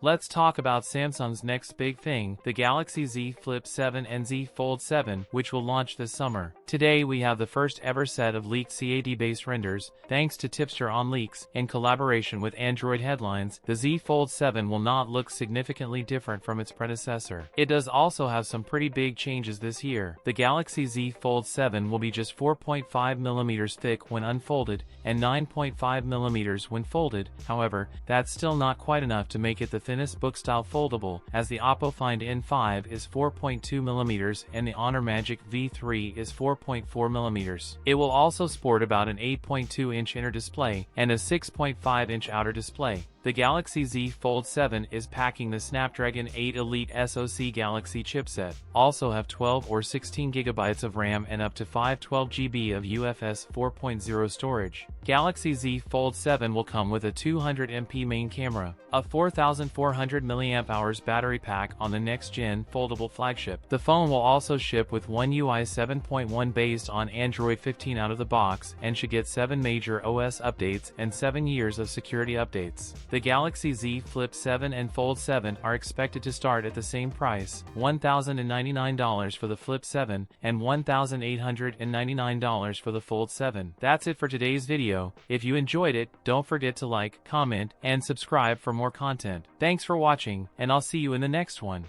Let's talk about Samsung's next big thing, the Galaxy Z Flip 7 and Z Fold 7, which will launch this summer. Today we have the first ever set of leaked CAD-based renders, thanks to Tipster on Leaks. In collaboration with Android Headlines, the Z Fold 7 will not look significantly different from its predecessor. It does also have some pretty big changes this year. The Galaxy Z Fold 7 will be just 4.5mm thick when unfolded, and 9.5mm when folded. However, that's still not quite enough to make it the thinnest book-style foldable, as the Oppo Find N5 is 4.2mm and the Honor Magic V3 is 4.4mm. It will also sport about an 8.2-inch inner display and a 6.5-inch outer display. The Galaxy Z Fold 7 is packing the Snapdragon 8 Elite SoC Galaxy chipset, also have 12 or 16 GB of RAM and up to 512 GB of UFS 4.0 storage. Galaxy Z Fold 7 will come with a 200MP main camera, a 4400 mAh battery pack on the next-gen foldable flagship. The phone will also ship with One UI 7.1 based on Android 15 out of the box and should get 7 major OS updates and 7 years of security updates. The Galaxy Z Flip 7 and Fold 7 are expected to start at the same price, $1,099 for the Flip 7 and $1,899 for the Fold 7. That's it for today's video. If you enjoyed it, don't forget to like, comment, and subscribe for more content. Thanks for watching, and I'll see you in the next one.